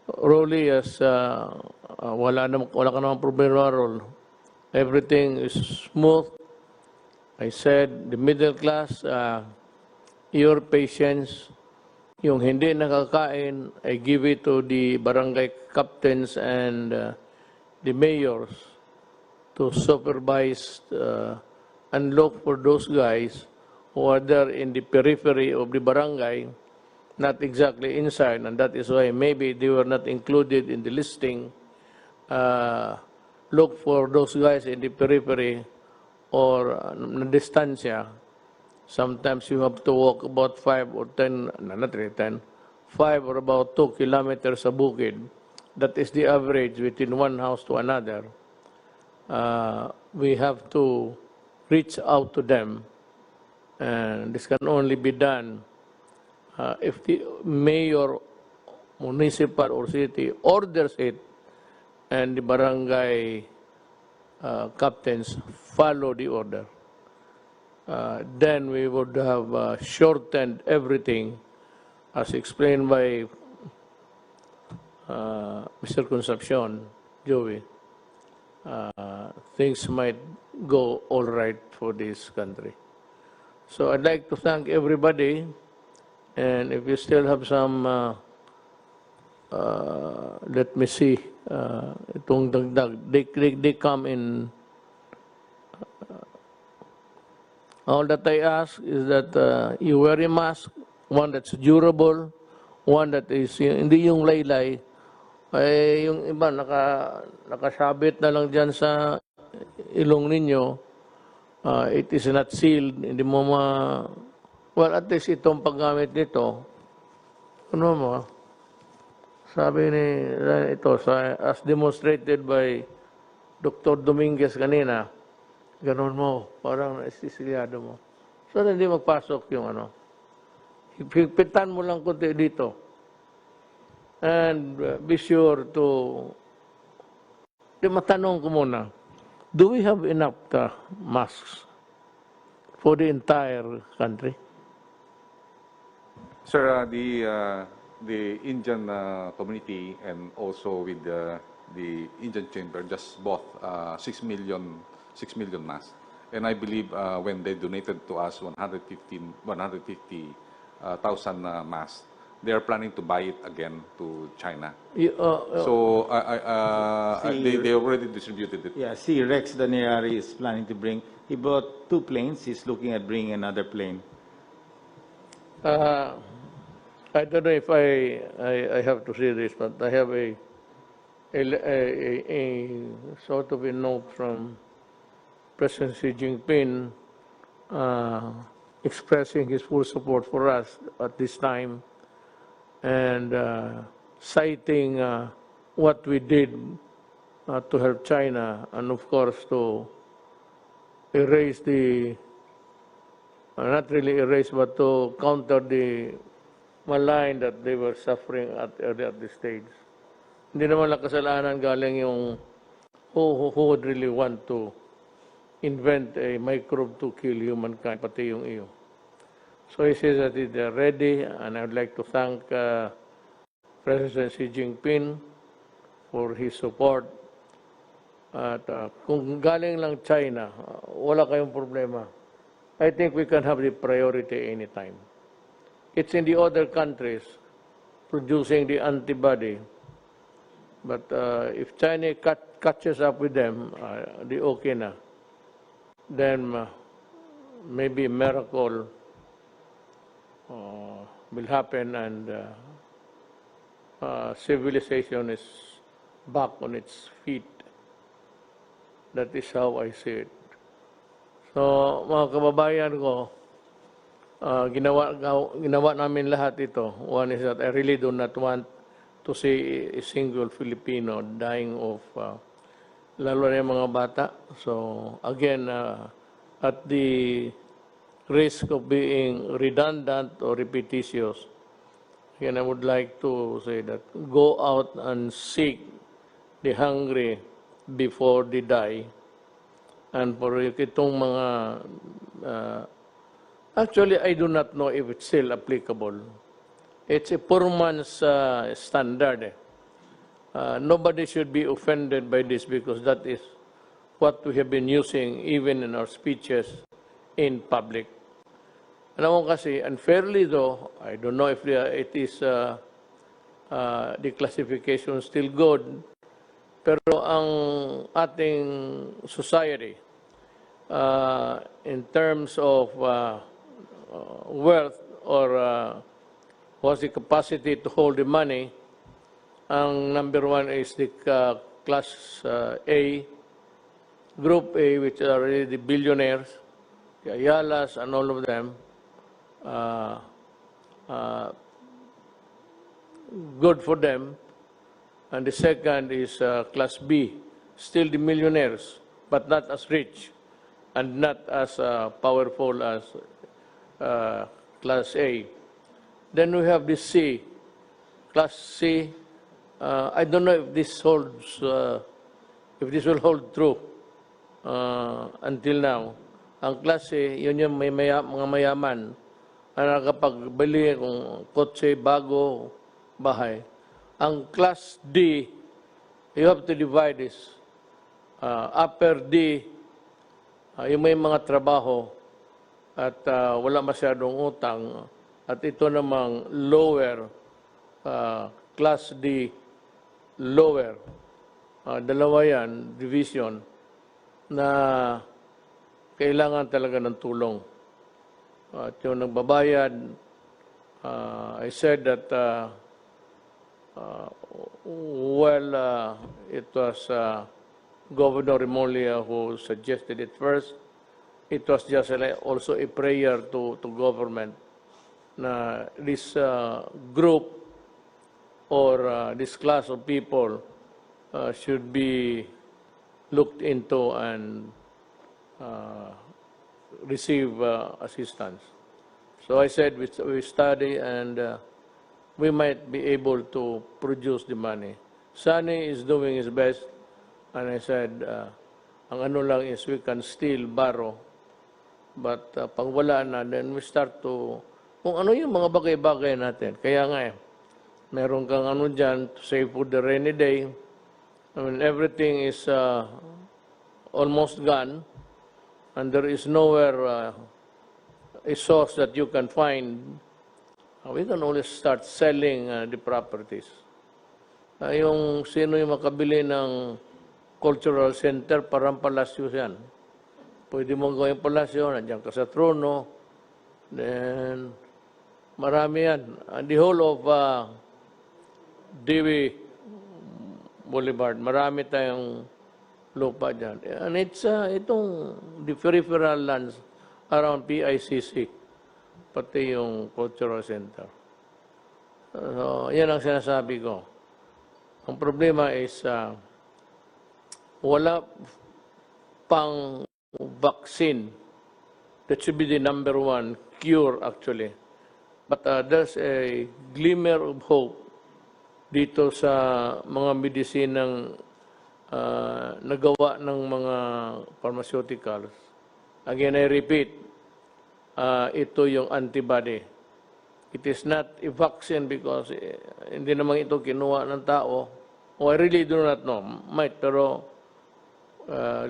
Rolly, as wala ka namang problema, Rol. Everything is smooth. I said, the middle class, your patience, yung hindi nakakain, I give it to the barangay captains and the mayors to supervise and look for those guys who are there in the periphery of the barangay, not exactly inside, and that is why maybe they were not included in the listing. Look for those guys in the periphery or distancia. Sometimes you have to walk about 5 or 10, not really 10, 5 or about 2 kilometers sa bukid. That is the average between one house to another. We have to reach out to them, and this can only be done if the mayor, municipal or city orders it, and the barangay captains follow the order. Then we would have shortened everything, as explained by Mr. Concepcion, Joey. Things might go all right for this country. So I'd like to thank everybody, and if you still have some, let me see, itong dagdag, they come in. All that I ask is that you wear a mask, one that's durable, one that is, hindi yung laylay, ay yung iba nakasabit na lang dyan sa ilong ninyo, it is not sealed, hindi mo well, at least itong paggamit nito, ano mo, sabi ni, ito, as demonstrated by Dr. Dominguez kanina, ganun mo, parang naisisilyado mo. So, hindi magpasok yung Higpitan mo lang kunti dito. And be sure to, matanong ko muna, do we have enough masks for the entire country? Sir, the Indian community and also with the Indian chamber just bought 6 million masks. And I believe when they donated to us 150,000 masks, they are planning to buy it again to China. So they already distributed it. Yeah, see, Rex Daniari is planning to bring, he bought 2 planes, he's looking at bringing another plane. I don't know if I have to say this, but I have a sort of a note from President Xi Jinping uh, expressing his full support for us at this time and citing what we did to help China and, of course, to erase not really erase, but to counter the malign that they were suffering early at this stage. Hindi naman lang kasalanan galing yung who would really want to invent a microbe to kill humankind, pati yung iyo. So he says that they're ready, and I would like to thank President Xi Jinping for his support. At kung galing lang China, wala kayong problema. I think we can have the priority anytime. It's in the other countries producing the antibody. But if China catches up with them, the okay na. Then maybe a miracle will happen and civilization is back on its feet. That is how I see it. So, mga kababayan ko, ginawa namin lahat ito. One is that I really do not want to see a single Filipino dying of, lalo na yung mga bata. So, again, at the risk of being redundant or repetitious, again, I would like to say that go out and seek the hungry before they die. And for itong mga, actually, I do not know if it's still applicable. It's a poor man's standard. Nobody should be offended by this because that is what we have been using even in our speeches in public. Alam mo kasi, unfairly though, I don't know if it is the classification still good, pero ang ating society, in terms of wealth or what's the capacity to hold the money, ang number one is the class A, group A, which are really the billionaires, the Ayalas and all of them. Good for them. And the second is class B, still the millionaires, but not as rich and not as powerful as class A. Then we have the C, class C. I don't know if this holds, if this will hold true until now. Ang class A, yun yung mga mayaman na nakapagbili kung kotse, bago, bahay. Ang class D, you have to divide this. Upper D, yung may mga trabaho at wala masyadong utang. At ito namang lower, class D, lower. Dalawa yan, division, na kailangan talaga ng tulong. At yung nagbabayad, I said that it was Governor Remulla who suggested it first. It was just also a prayer to government na this group or this class of people should be looked into and receive assistance. So I said we study and we might be able to produce the money. Sunny is doing his best, and I said, ang ano lang is we can still borrow, but pag wala na, then we start to, kung ano yung mga bagay-bagay natin. Kaya nga meron kang ano dyan to save for the rainy day. I mean, everything is almost gone, and there is nowhere a source that you can find. We can only start selling the properties. Yung sino yung makabili ng cultural center, parang palasyo yan. Pwede mong gawin palasyo, nandiyan ka sa trono. Then, marami yan. And the whole of the Boulevard. Marami tayong lupa dyan. And it's itong the peripheral lands around PICC, pati yung cultural center. So, yan ang sinasabi ko. Ang problema is wala pang vaccine. That should be the number one cure actually. But there's a glimmer of hope dito sa mga medisinang nagawa ng mga pharmaceuticals. Again, I repeat, ito yung antibody. It is not a vaccine because hindi naman ito kinuha ng tao. I really do not know. Might, pero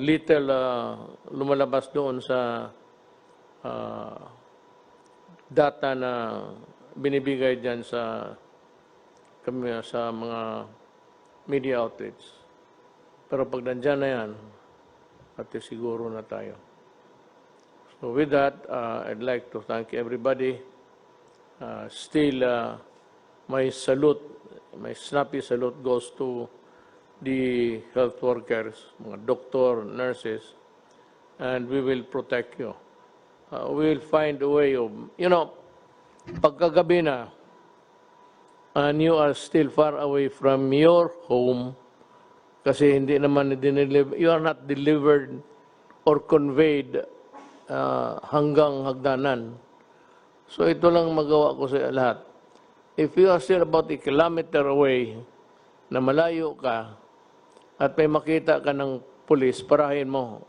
little lumalabas doon sa data na binibigay dyan sa mga media outlets. Pero pag nandyan na yan, at siguro na tayo. So with that, I'd like to thank everybody. Still, my salute, my snappy salute goes to the health workers, mga doctor, nurses, and we will protect you. We will find a way of, pagkagabi na, and you are still far away from your home, kasi hindi naman you are not delivered or conveyed hanggang hagdanan. So ito lang magawa ko sa lahat. If you are still about a kilometer away, na malayo ka, at may makita ka ng pulis, parahin mo.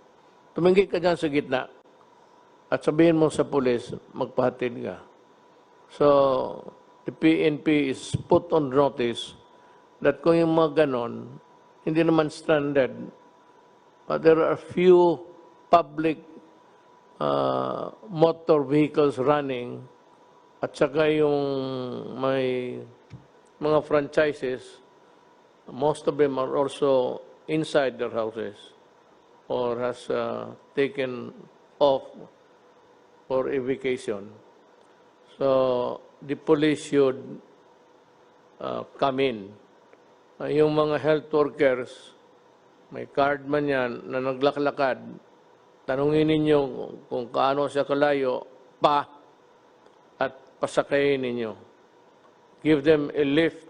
Tumingin ka dyan sa gitna, at sabihin mo sa pulis, magpahatid ka. So, the PNP is put on notice that kung yung mga ganon, hindi naman stranded, but there are few public motor vehicles running, at saka yung may mga franchises, most of them are also inside their houses or has taken off for a vacation. So, the police should come in. Yung mga health workers, may card man yan na naglaklakad, tanungin ninyo kung kaano siya kalayo at pasakayin ninyo. Give them a lift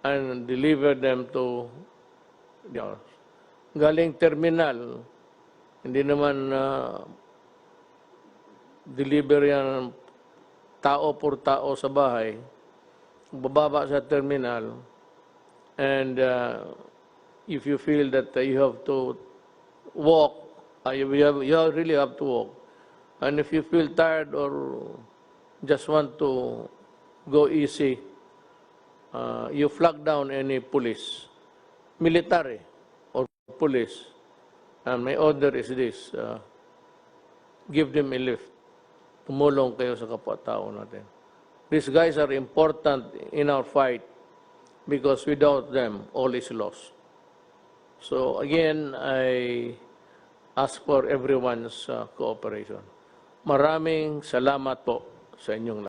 and deliver them to the house. Galing terminal, hindi naman deliver yan tao por tao sa bahay. Bababa sa terminal, and if you feel that you have to walk, you really have to walk. And if you feel tired or just want to go easy, you flag down any police, military or police. And my order is this, give them a lift. Tumulong kayo sa kapwa-tao natin. These guys are important in our fight because without them, all is lost. So again, I ask for everyone's cooperation. Maraming salamat po sa inyong lahat.